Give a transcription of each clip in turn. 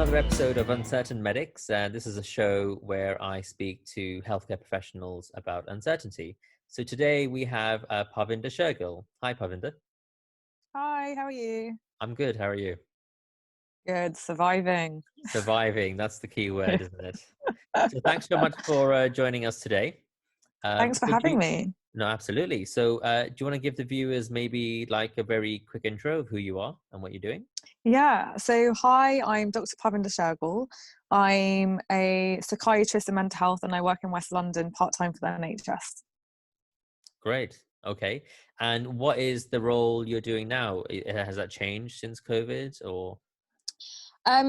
another episode of Uncertain Medics. This is a show where I speak to healthcare professionals about uncertainty. So today we have Parvinder Shergill. Hi, Parvinder. Hi, how are you? I'm good. How are you? Good, surviving. Surviving. That's the key word, isn't it? So thanks so much for joining us today. Thanks for having me. No, absolutely. So do you want to give the viewers maybe like a very quick intro of who you are and what you're doing? Yeah, so hi, I'm Dr Parvinder Shergill. I'm a psychiatrist in mental health and I work in West London part-time for the NHS. Great. Okay. And what is the role you're doing now? Has that changed since COVID or?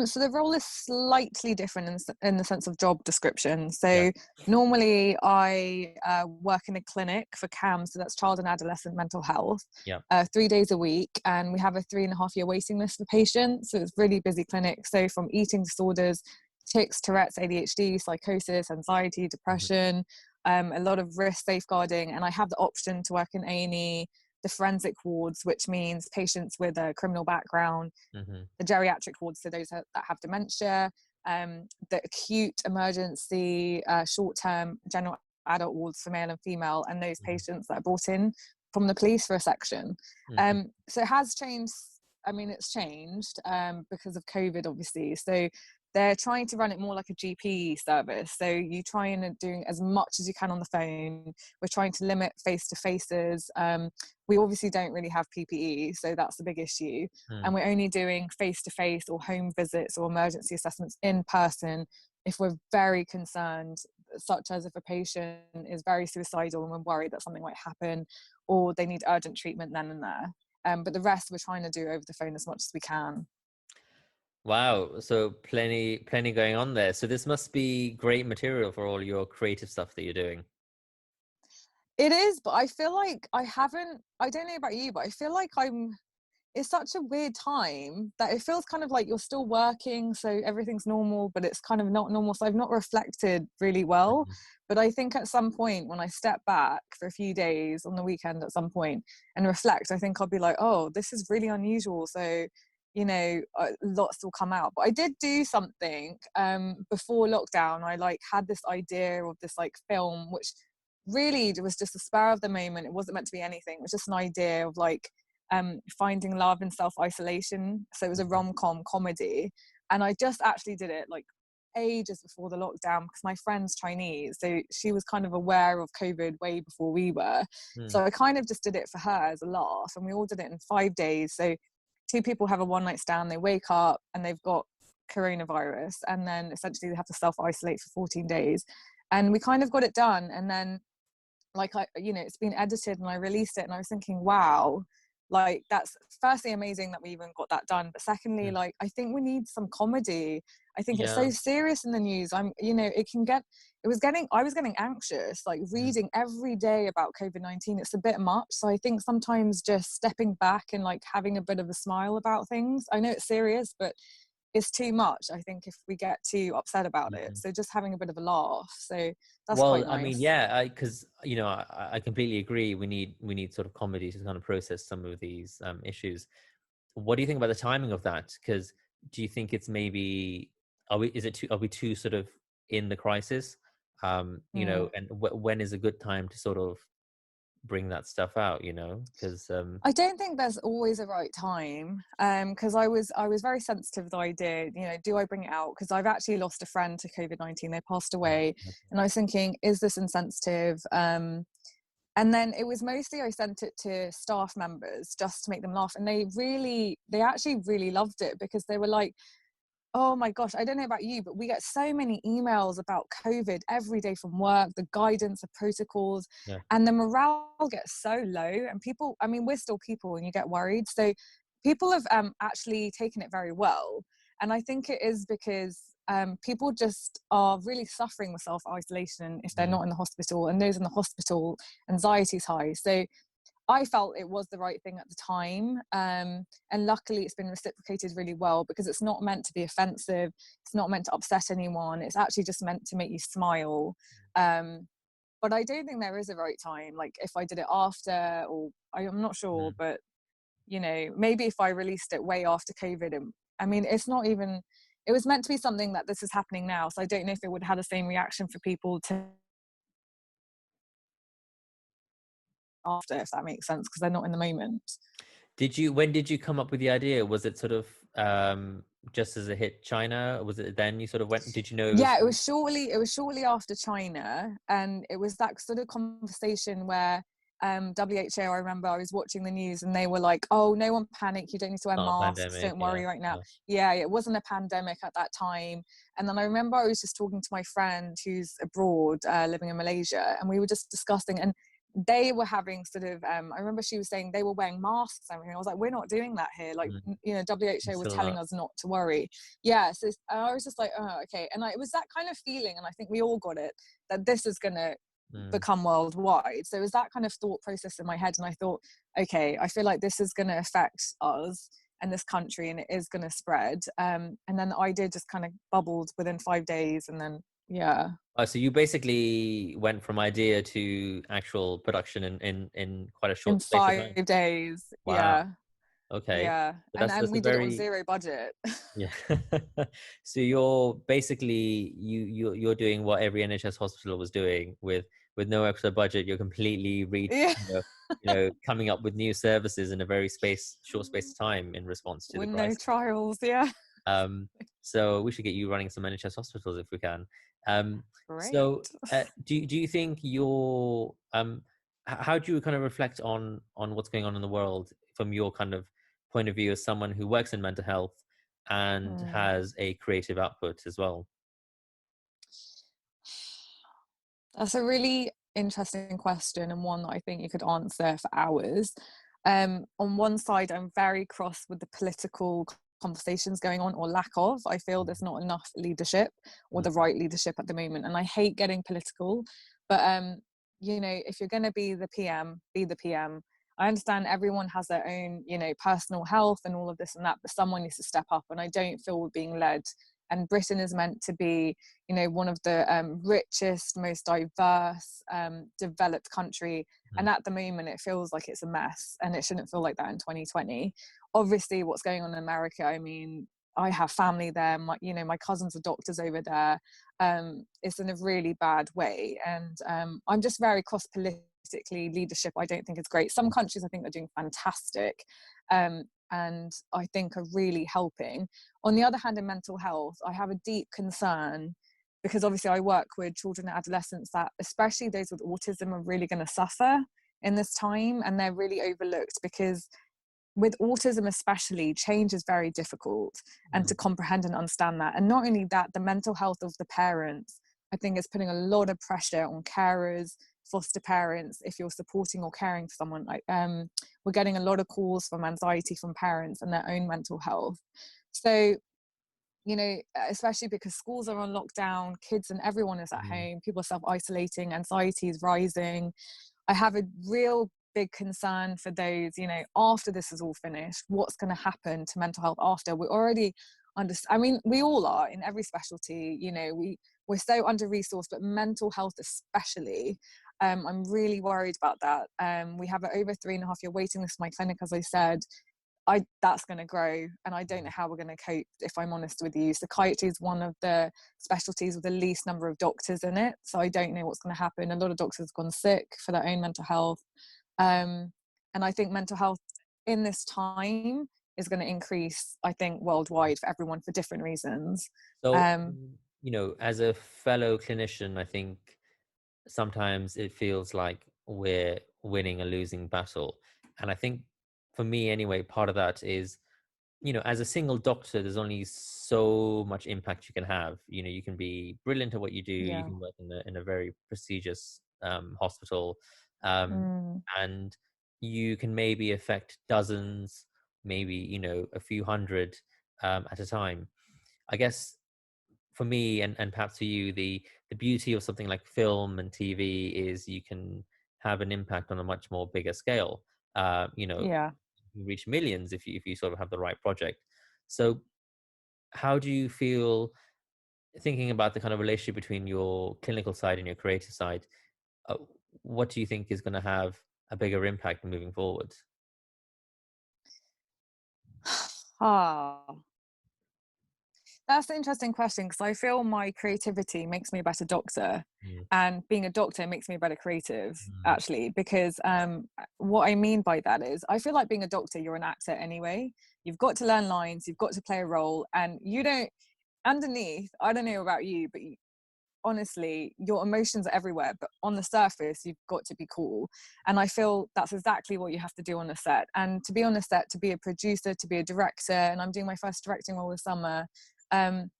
So the role is slightly different in the sense of job description. Yeah. So normally I work in a clinic for CAMS, so that's child and adolescent mental health, Yeah. 3 days a week. And we have a 3.5-year waiting list for patients. So it's a really busy clinic. So from eating disorders, tics, Tourette's, ADHD, psychosis, anxiety, depression, a lot of risk safeguarding. And I have the option to work in A&E, the forensic wards, which means patients with a criminal background, the geriatric wards, so those that have dementia, the acute emergency, short-term general adult wards for male and female, and those patients that are brought in from the police for a section. So it has changed. I mean, it's changed because of COVID, obviously. So they're trying to run it more like a GP service. So you try and doing as much as you can on the phone. We're trying to limit face-to-faces. We obviously don't really have PPE, so that's the big issue. And we're only doing face-to-face or home visits or emergency assessments in person if we're very concerned, such as if a patient is very suicidal and we're worried that something might happen or they need urgent treatment then and there. But the rest we're trying to do over the phone as much as we can. Wow. So plenty going on there. So this must be great material for all your creative stuff that you're doing. It is, but I feel like I don't know about you, but I feel like it's such a weird time that it feels kind of like you're still working, so everything's normal, but it's kind of not normal. So I've not reflected really well. But I think at some point when I step back for a few days on the weekend at some point and reflect, I think I'll be like, oh, this is really unusual. So, you know, lots will come out. But I did do something before lockdown. I like had this idea of this like film, which really it was just a spur of the moment. It wasn't meant to be anything. It was just an idea of like finding love in self-isolation. So it was a rom-com comedy, and I just actually did it like ages before the lockdown because my friend's Chinese, so she was kind of aware of COVID way before we were. So I kind of just did it for her as a laugh, and we all did it in 5 days. So 2 people have a one-night stand, they wake up and they've got coronavirus, and then essentially they have to self-isolate for 14 days, and we kind of got it done. And then like it's been edited and I released it, and I was thinking, wow, like that's firstly amazing that we even got that done, but secondly, like I think we need some comedy. I think it's so serious in the news. I was getting anxious, like reading every day about COVID-19. It's a bit much. So I think sometimes just stepping back and like having a bit of a smile about things. I know it's serious, but it's too much, I think, if we get too upset about it. So just having a bit of a laugh. So that's quite nice. I mean, yeah, because I completely agree. We need sort of comedy to kind of process some of these issues. What do you think about the timing of that? Because do you think it's maybe are we too sort of in the crisis? And when is a good time to sort of bring that stuff out? Because I don't think there's always a right time, because I was very sensitive to the idea, do I bring it out? Because I've actually lost a friend to COVID-19. They passed away, and I was thinking, is this insensitive? And then it was mostly I sent it to staff members just to make them laugh, and they actually really loved it, because they were like, oh my gosh, I don't know about you, but we get so many emails about COVID every day from work, the guidance, the protocols, and the morale gets so low. And people, I mean, we're still people and you get worried. So people have actually taken it very well. And I think it is because people just are really suffering with self-isolation if they're not in the hospital, and those in the hospital, anxiety is high. So I felt it was the right thing at the time, and luckily it's been reciprocated really well, because it's not meant to be offensive, it's not meant to upset anyone, it's actually just meant to make you smile. But I don't think there is a right time, like if I did it after, or I'm not sure, but maybe if I released it way after COVID, I mean, it's not even, it was meant to be something that this is happening now. So I don't know if it would have the same reaction for people to after, if that makes sense, because they're not in the moment. When did you come up with the idea? Was it sort of just as it hit China? Was it then you sort of went, did you know it was? Yeah, it was shortly after China, and it was that sort of conversation where WHO, I remember I was watching the news and they were like, oh, no one panic, you don't need to wear Not a masks, pandemic, don't yeah. worry right now. Yeah. Yeah, it wasn't a pandemic at that time. And then I remember I was just talking to my friend who's abroad, living in Malaysia, and we were just discussing, and they were having sort of I remember she was saying they were wearing masks and everything. I was like, we're not doing that here, like, Mm. you know, WHO was Still telling not. us not to worry. Yeah, so I was just like, oh, okay. And it was that kind of feeling, and I think we all got it, that this is going to Mm. become worldwide. So it was that kind of thought process in my head, and I thought, okay, I feel like this is going to affect us and this country, and it is going to spread. And then the idea just kind of bubbled within 5 days, and then yeah, So you basically went from idea to actual production in quite a in short space of time. 5 days. Wow. Yeah, Okay. yeah, So and that's a we did it on very, zero budget. yeah. So you're basically you're doing what every NHS hospital was doing with no extra budget. You're completely Yeah, coming up with new services in a very short space of time in response to the with no crisis. trials. Yeah, Um, so we should get you running some NHS hospitals if we can. great. So do you think how do you kind of reflect on what's going on in the world from your kind of point of view as someone who works in mental health and Hmm. has a creative output as well? That's a really interesting question, and one that I think you could answer for hours. On one side, I'm very cross with the political conversations going on, or lack of. I feel there's not enough leadership or the right leadership at the moment, and I hate getting political. But you know, if you're going to be the PM, be the PM. I understand everyone has their own, you know, personal health and all of this and that, but someone needs to step up, and I don't feel we're being led. And Britain is meant to be, you know, one of the richest, most diverse, developed country. Mhm. And at the moment, it feels like it's a mess, and it shouldn't feel like that in 2020. Obviously, what's going on in America, I mean, I have family there. My cousins are doctors over there. It's in a really bad way, and I'm just very cross politically. Leadership, I don't think is great. Some countries, I think, are doing fantastic, and I think are really helping. On the other hand, in mental health, I have a deep concern because obviously I work with children and adolescents that, especially those with autism, are really going to suffer in this time, and they're really overlooked because with autism especially, change is very difficult, and to comprehend and understand that. And not only that, the mental health of the parents, I think, is putting a lot of pressure on carers, foster parents. If you're supporting or caring for someone, like we're getting a lot of calls from anxiety from parents and their own mental health. So, you know, especially because schools are on lockdown, kids and everyone is at Mhm. home, people are self-isolating, anxiety is rising. I have a real big concern for those, you know, after this is all finished, what's going to happen to mental health after. We're already I mean, we all are in every specialty, you know, we're so under resourced, but mental health especially. I'm really worried about that. We have an over 3.5 year waiting list for my clinic, as I said. That's going to grow, and I don't know how we're going to cope, if I'm honest with you. Psychiatry is one of the specialties with the least number of doctors in it, so I don't know what's going to happen. A lot of doctors have gone sick for their own mental health, and I think mental health in this time is going to increase, I think, worldwide for everyone for different reasons. So, um as a fellow clinician, I think sometimes it feels like we're winning a losing battle. And I think for me anyway, part of that is, as a single doctor, there's only so much impact you can have. You can be brilliant at what you do. You yeah. can work in a very prestigious hospital, um, Mm, and you can maybe affect dozens, maybe, a few hundred at a time. I guess for me and perhaps for you, the beauty of something like film and TV is you can have an impact on a much more bigger scale. yeah. You reach millions if you sort of have the right project. So how do you feel thinking about the kind of relationship between your clinical side and your creative side? Uh, what do you think is going to have a bigger impact moving forward? Ah, That's an interesting question because I feel my creativity makes me a better doctor, Mm, and being a doctor makes me a better creative, mm, actually. Because what I mean by that is, I feel like being a doctor, you're an actor anyway. You've got to learn lines, you've got to play a role, and you don't underneath. I don't know about you, but honestly, your emotions are everywhere, but on the surface you've got to be cool. And I feel that's exactly what you have to do on a set. And to be on a set, to be a producer, to be a director, and I'm doing my first directing role this summer, um,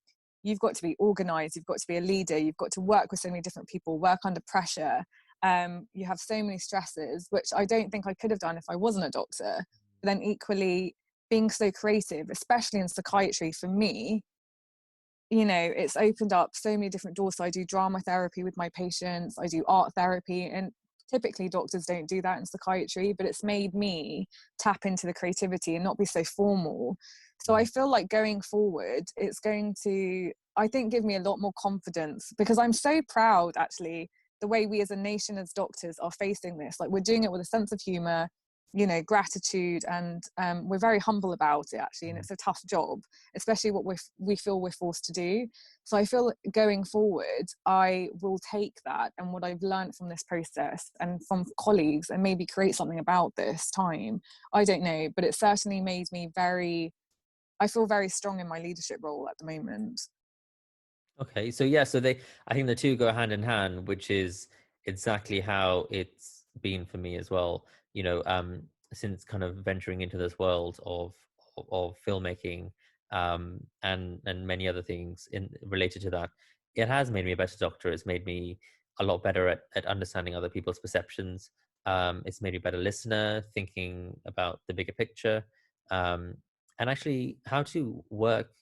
you've got to be organized, you've got to be a leader, you've got to work with so many different people, work under pressure. You have so many stresses, which I don't think I could have done if I wasn't a doctor. But then equally, being so creative, especially in psychiatry, for me, it's opened up so many different doors. So I do drama therapy with my patients, I do art therapy, and typically doctors don't do that in psychiatry, but it's made me tap into the creativity and not be so formal. So I mm. feel like going forward, it's going to, I think, give me a lot more confidence, because I'm so proud, actually, the way we as a nation, as doctors, are facing this. Like, we're doing it with a sense of humor, gratitude, and we're very humble about it, actually. And it's a tough job, especially what we feel we're forced to do. So I feel going forward, I will take that and what I've learned from this process and from colleagues, and maybe create something about this time. I don't know, but it certainly made me I feel very strong in my leadership role at the moment. Okay, so yeah, so I think the two go hand in hand, which is exactly how it's been for me as well. Since kind of venturing into this world of filmmaking, and many other things in related to that, it has made me a better doctor. It's made me a lot better at understanding other people's perceptions. It's made me a better listener, thinking about the bigger picture, um, and actually how to work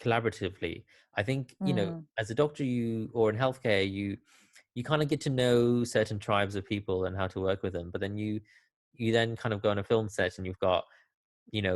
collaboratively. I think, Mm, as a doctor, or in healthcare, you kind of get to know certain tribes of people and how to work with them. But then you then kind of go on a film set and you've got,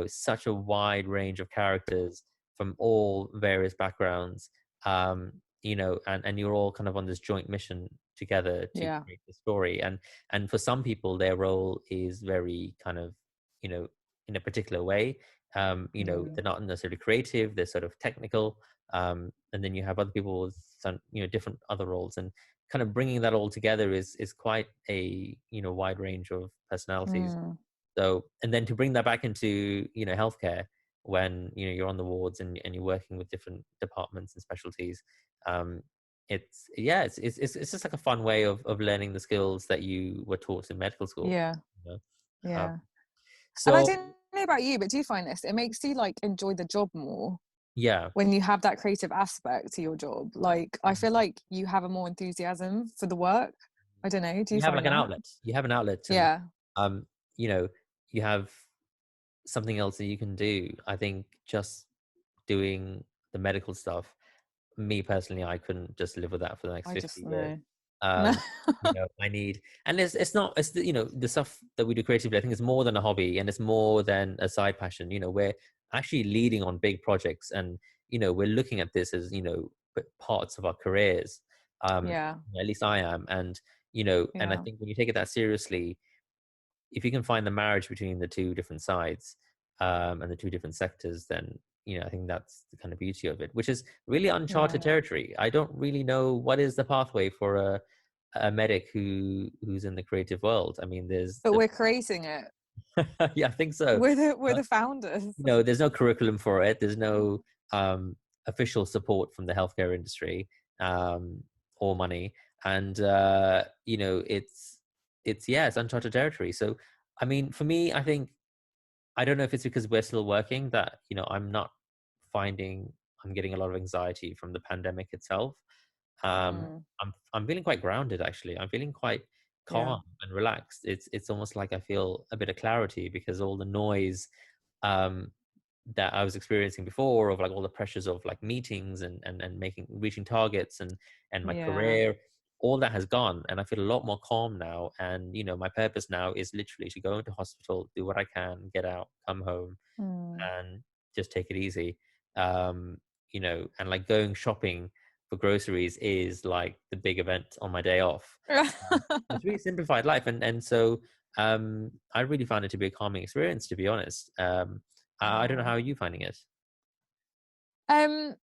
such a wide range of characters from all various backgrounds, and you're all kind of on this joint mission together to yeah. create the story. And for some people, their role is very kind of, you know, in a particular way. Mm, They're not necessarily creative, they're sort of technical. And then you have other people with some, different other roles, and kind of bringing that all together is quite a, wide range of personalities. mm, So, and then to bring that back into, healthcare, when, you're on the wards and you're working with different departments and specialties, um, it's just like a fun way of learning the skills that you were taught in medical school. yeah. You know? Yeah. And I So don't know about you, but do you find this? It makes you like enjoy the job more yeah, when you have that creative aspect to your job. Like, I feel like you have a more enthusiasm for the work. I don't know. Do you you have like find an that? outlet. You have an outlet, and Yeah. um, you know, you have something else that you can do. I think just doing the medical stuff, me personally, I couldn't just live with that for the next I 50 just years. know. No. Um, I need, and it's not, it's the stuff that we do creatively, I think it's more than a hobby, and it's more than a side passion. We're actually leading on big projects, and, we're looking at this as, parts of our careers. Yeah. At least I am. And I Yeah. think when you take it that seriously, if you can find the marriage between the two different sides, and the two different sectors, then, I think that's the kind of beauty of it, which is really Yeah. uncharted territory. I don't really know what is the pathway for a medic who's in the creative world. I mean, there's But the we're creating it. yeah, I think so. We're Uh, the founders. there's no curriculum for it. There's no um, official support from the healthcare industry, um, or money, and it's uncharted territory. So, I mean, for me, I think, I don't know if it's because we're still working that, I'm not finding I'm getting a lot of anxiety from the pandemic itself. Mm, I'm feeling quite grounded, actually. I'm feeling quite yeah. calm and relaxed. It's almost like I feel a bit of clarity, because all the noise, um, that I was experiencing before, of like all the pressures of like meetings and reaching targets and my Yeah. career, all that has gone, and I feel a lot more calm now. And, my purpose now is literally to go into hospital, do what I can, get out, come home, Mm. and just take it easy. um and like going shopping for groceries is like the big event on my day off. It's really simplified life, and so, I really found it to be a calming experience, to be honest. I don't know, Yeah. how are you finding it? Um,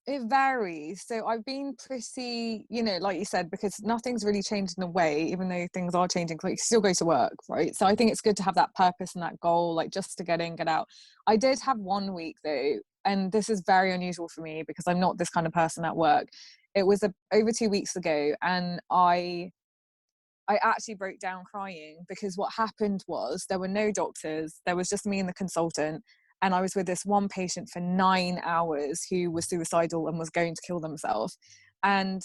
it varies. So I've been pretty, like you said, because nothing's really changed in a way, even though things are changing, like you still go to work, right? So I think it's good to have that purpose and that goal, like just to get in, get out. I did have one week though, and this is very unusual for me because I'm not this kind of person at work. It was over 2 weeks ago, and I actually broke down crying because what happened was there were no doctors. There was just me and the consultant. And I was with this one patient for 9 hours who was suicidal and was going to kill themselves. And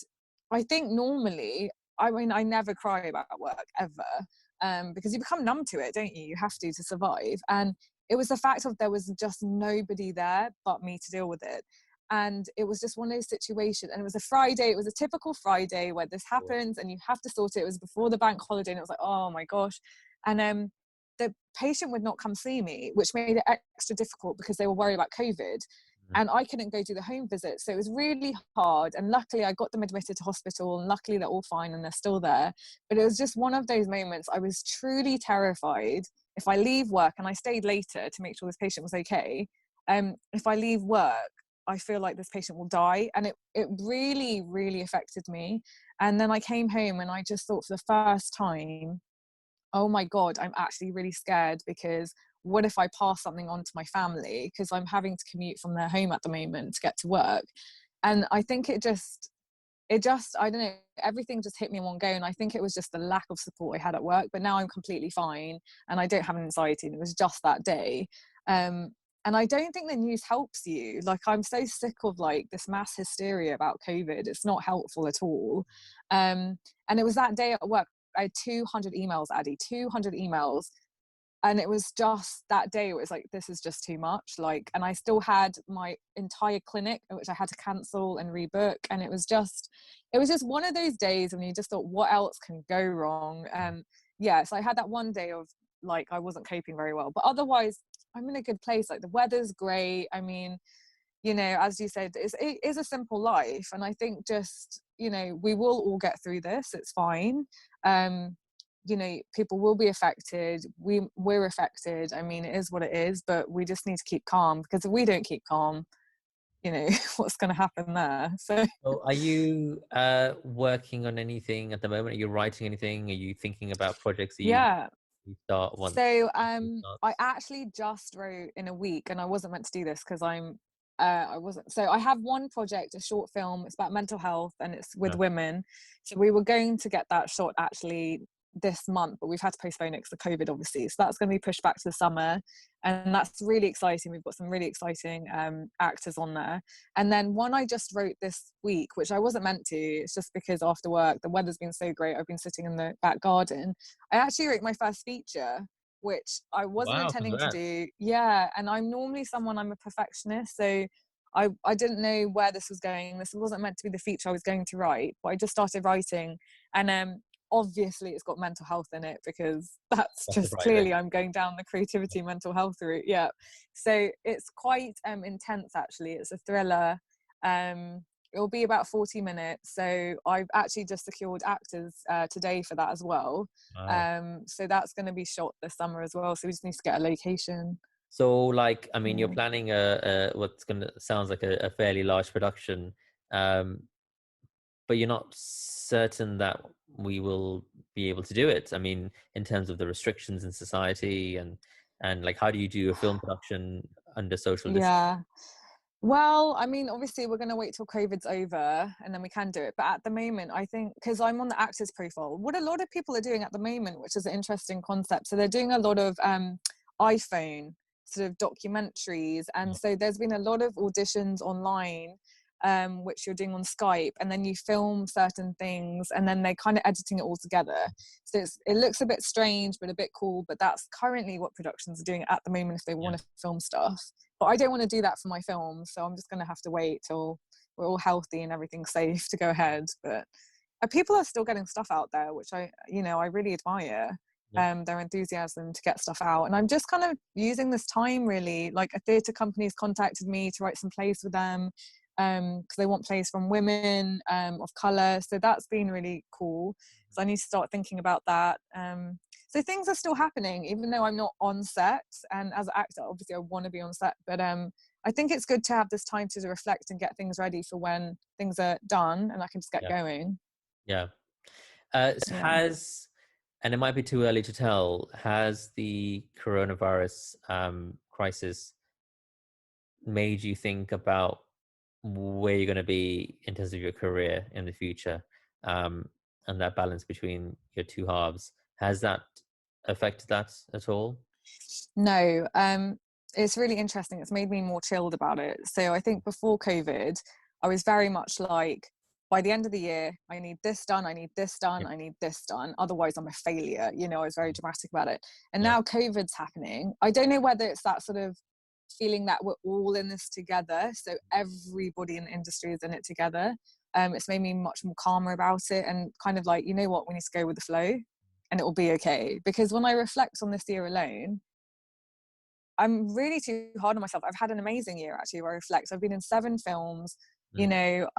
I think normally, I mean, I never cry about work ever, because you become numb to it, don't you? You have to survive. And it was the fact of there was just nobody there but me to deal with it. And it was just one of those situations, and it was a Friday, it was a typical Friday where this happens and you have to sort it. It was before the bank holiday, and it was like, oh my gosh. And the patient would not come see me, which made it extra difficult because they were worried about COVID, and I couldn't go do the home visit. So it was really hard, and luckily I got them admitted to hospital, and luckily they're all fine and they're still there. But it was just one of those moments. I was truly terrified. If I leave work, and I stayed later to make sure this patient was okay, if I leave work, I feel like this patient will die. And it really, really affected me. And then I came home and I just thought for the first time, oh my God, I'm actually really scared, because what if I pass something on to my family? Because I'm having to commute from their home at the moment to get to work. And I think it just, I don't know, everything just hit me in one go. And I think it was just the lack of support I had at work. But now I'm completely fine and I don't have an anxiety. And it was just that day. And I don't think the news helps you. Like, I'm so sick of like this mass hysteria about COVID. It's not helpful at all. And it was that day at work. I had 200 emails, Addie, 200 emails. And it was just that day, it was like, this is just too much. Like, and I still had my entire clinic, which I had to cancel and rebook. And it was just one of those days when you just thought, what else can go wrong? Yeah, so I had that one day of like, I wasn't coping very well, but otherwise I'm in a good place. Like, the weather's great. I mean, as you said, it is a simple life. And I think just, we will all get through this. It's fine. People will be affected. We're affected. I mean, it is what it is, but we just need to keep calm, because if we don't keep calm, what's going to happen there? So are you working on anything at the moment? Are you writing anything? Are you thinking about projects that Yeah. you start once? So it I starts? actually just wrote in a week, and I wasn't meant to do this because I wasn't. So I have one project, a short film. It's about mental health and it's with Yeah. women. So we were going to get that shot actually this month, but we've had to postpone it because of COVID, obviously. So that's going to be pushed back to the summer, and that's really exciting. We've got some really exciting actors on there. And then one I just wrote this week, which I wasn't meant to. It's just because after work, the weather's been so great. I've been sitting in the back garden. I actually wrote my first feature, which I wasn't Wow, intending to congrats. do. Yeah, and I'm normally I'm a perfectionist, so I didn't know where this was going. This wasn't meant to be the feature I was going to write, but I just started writing, and obviously it's got mental health in it, because that's That's just surprising. clearly I'm going down the creativity mental health route. Yeah, so it's quite intense actually. It's a thriller. It'll be about 40 minutes. So I've actually just secured actors today for that as well. Wow. So that's going to be shot this summer as well. So we just need to get a location. So, like, I mean, you're Yeah. planning a what's gonna sounds like a fairly large production, um, but you're not certain that we will be able to do it. I mean, in terms of the restrictions in society, and like, how do you do a film production under social distance? Yeah. Well, I mean, obviously, we're going to wait till COVID's over and then we can do it. But at the moment, I think, because I'm on the actors profile, what a lot of people are doing at the moment, which is an interesting concept. So they're doing a lot of iPhone sort of documentaries. And so there's been a lot of auditions online, which you're doing on Skype. And then you film certain things and then they're kind of editing it all together. So it looks a bit strange, but a bit cool. But that's currently what productions are doing at the moment if they Yeah, want to film stuff. But I don't want to do that for my film, so I'm just going to have to wait till we're all healthy and everything's safe to go ahead. But people are still getting stuff out there, which I really admire. yeah. Their enthusiasm to get stuff out, and I'm just kind of using this time really. Like, a theatre company's contacted me to write some plays for them, because they want plays from women of color. So that's been really cool. So I need to start thinking about that. So things are still happening, even though I'm not on set. And as an actor, obviously I want to be on set, but I think it's good to have this time to reflect and get things ready for when things are done and I can just get Yeah. going. Yeah. Yeah. And it might be too early to tell, has the coronavirus crisis made you think about where you're going to be in terms of your career in the future, um, and that balance between your two halves? Has that affected that at all? No, it's really interesting. It's made me more chilled about it. So I think before COVID, I was very much like, by the end of the year, I need this done, I need this done, Yeah. I need this done. Otherwise, I'm a failure. You know, I was very dramatic about it. And Yeah. now COVID's happening. I don't know whether it's that sort of feeling that we're all in this together. So everybody in the industry is in it together. It's made me much more calmer about it and kind of like, you know what, we need to go with the flow and it will be okay. Because when I reflect on this year alone, I'm really too hard on myself. I've had an amazing year actually where I reflect. I've been in 7 films, you Mm. know,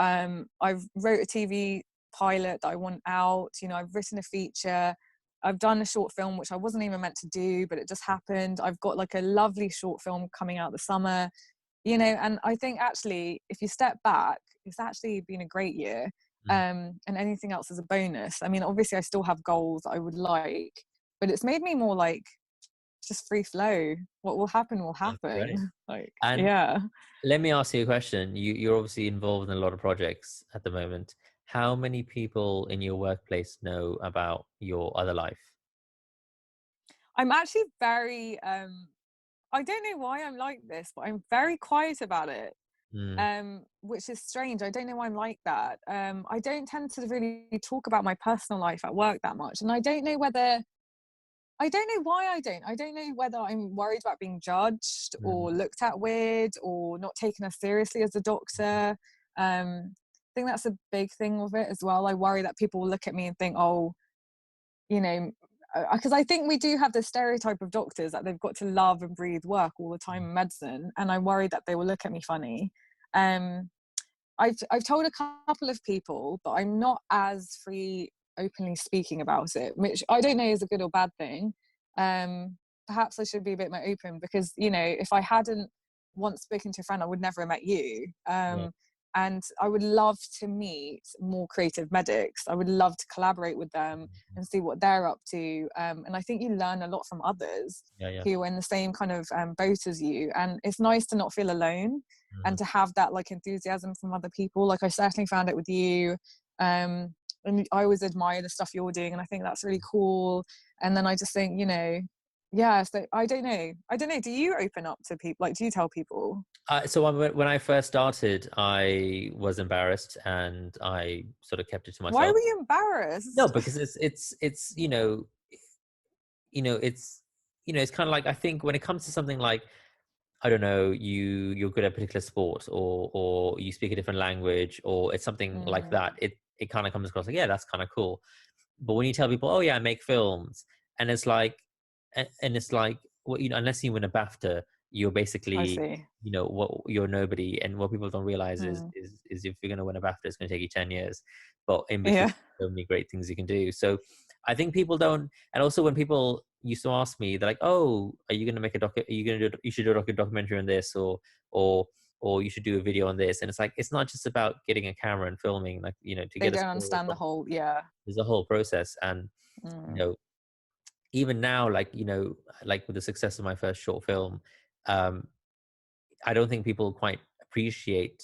I've wrote a TV pilot that I want out, you know, I've written a feature, I've done a short film which I wasn't even meant to do, but it just happened. I've got like a lovely short film coming out this summer, you know, and I think actually if you step back, it's actually been a great year. Mm. And anything else is a bonus. I mean, obviously I still have goals I would like, but it's made me more like just free flow. What will happen will That's great. happen. Like, And yeah. let me ask you a question. You're obviously involved in a lot of projects at the moment. How many people in your workplace know about your other life? I'm actually very I don't know why I'm like this, but I'm very quiet about it. Mm. Which is strange. I don't know why I'm like that. I don't tend to really talk about my personal life at work that much. And I don't know whether I don't know why I don't. I don't know whether I'm worried about being judged Mm. or looked at weird or not taken as seriously as a doctor. I think that's a big thing with it as well. I worry that people will look at me and think, oh, you know, because I think we do have this stereotype of doctors that they've got to love and breathe work all the time in medicine. And I worry that they will look at me funny. Um, I've told a couple of people, but I'm not as free openly speaking about it, which I don't know is a good or bad thing. Perhaps I should be a bit more open because, you know, if I hadn't once spoken to a friend, I would never have met you. Yeah. And I would love to meet more creative medics. I would love to collaborate with them and see what they're up to. And I think you learn a lot from others Yeah. Yeah. who are in the same kind of boat as you. And it's nice to not feel alone Mhm. and to have that like enthusiasm from other people. Like I certainly found it with you. And I always admire the stuff you're doing and I think that's really cool. And then I just think, you know, yeah, so I don't know, do you open up to people, like do you tell people? So when I first started, I was embarrassed and I sort of kept it to Why myself. were you No, embarrassed? because it's it's it's kind of like, I think when it comes to something like, I don't know, you're good at a particular sport, or you speak a different language, or it's something like Mm, that. It kind of comes across like, yeah, that's kind of cool. But when you tell people, oh yeah, I make films, and it's like, and it's like, well, unless you win a BAFTA, you're I basically, see. what, you're nobody. And what people don't realize is Mm, is if you're going to win a BAFTA, it's going to take you 10 years, but in between, yeah, so many great things you can do. So I think people don't. And also when people used to ask me, they're like, oh, are you going to make a are you going to do, you should do a documentary on this, or or you should do a video on this. And it's like, it's not just about getting a camera and filming, like, to they get a don't story understand the across, whole, yeah. there's a whole process. And you Mm, know even now, like, like with the success of my first short film, um I don't think people quite appreciate,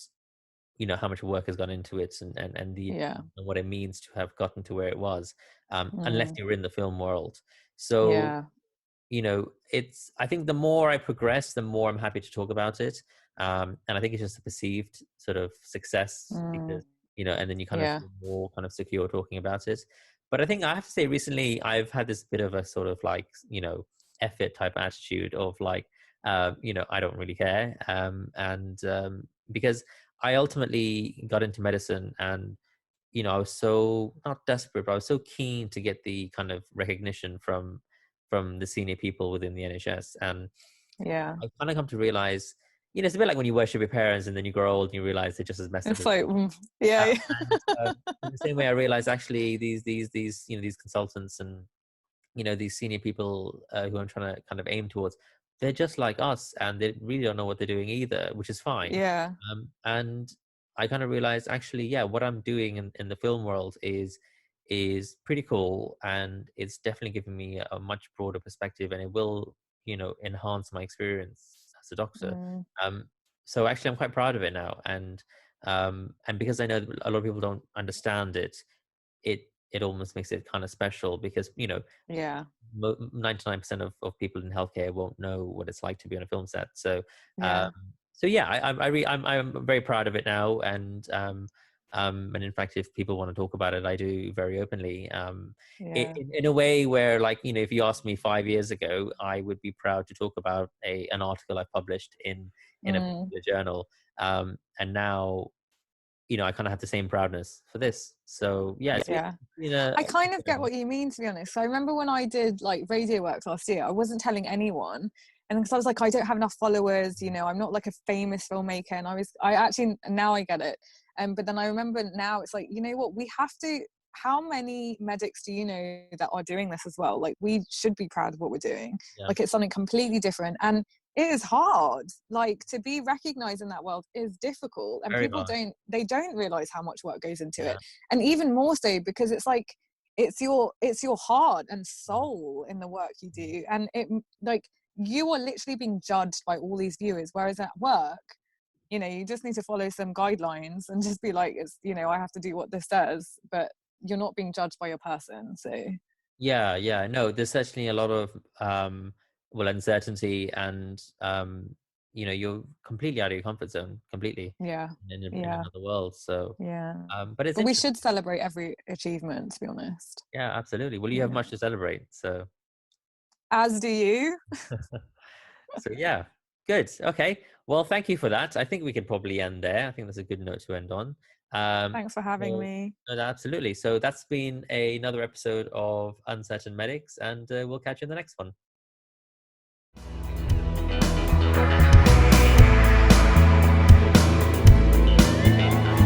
how much work has gone into it, yeah. and what it means to have gotten to where it was, unless Mm, you're in the film world. So, yeah. it's, I think the more I progress, the more I'm happy to talk about it. And I think it's just a perceived sort of success, because, Mm, and then you kind of yeah. feel more kind of secure talking about it. But I think I have to say, recently I've had this bit of a sort of like, effort type attitude of like, I don't really care. And because I ultimately got into medicine, and I was so not desperate, but I was so keen to get the kind of recognition from the senior people within the NHS. And Yeah. I've kind of come to realize, it's a bit like when you worship your parents and then you grow old and you realize they're just as messed up It's as like, you. yeah, Uh, yeah. and in the same way, I realized actually these consultants and these senior people who I'm trying to kind of aim towards, they're just like us, and they really don't know what they're doing either, which is fine. Yeah. And I kind of realized, actually, yeah, what I'm doing in the film world is pretty cool, and it's definitely giving me a much broader perspective, and it will, enhance my experience as a doctor. Mm, Um, so actually, I'm quite proud of it now, and because I know that a lot of people don't understand it, it almost makes it kind of special, because 99% of people in healthcare won't know what it's like to be on a film set. So, um, yeah, so yeah, I'm very proud of it now, and in fact, if people want to talk about it, I do very openly. yeah, In a way where, like, if you asked me 5 years ago, I would be proud to talk about an article I published in a mm, particular journal, and now, I kind of have the same proudness for this. So yeah, yeah. it's been a I kind of get journey. what you mean, to be honest. So I remember when I did like radio work last year, I wasn't telling anyone. And because I was like, I don't have enough followers, I'm not like a famous filmmaker. And I actually, now I get it. But then I remember now it's like, you know what, we have to, how many medics do you know that are doing this as well? Like, we should be proud of what we're doing. Yeah, Like, it's something completely different. And it is hard. Like, to be recognized in that world is difficult. And very people hard. don't realize how much work goes into Yeah. it. And even more so because it's like, it's your heart and Mhm. soul in the work you do, and it, like, you are literally being judged by all these viewers, whereas at work, you just need to follow some guidelines and just be like, it's, I have to do what this says, but you're not being judged by your person. So Yeah, yeah. No, there's certainly a lot of uncertainty, and you're completely out of your comfort zone, completely yeah, in yeah, another world. So, yeah, but it's but we interesting. should celebrate every achievement, to be honest. Yeah, absolutely. Well, you have Yeah, much to celebrate. So, as do you. so yeah, good. Okay. Well, thank you for that. I think we could probably end there. I think that's a good note to end on. Um, Thanks for having so, me. no, absolutely. So that's been another episode of Uncertain Medics, and we'll catch you in the next one.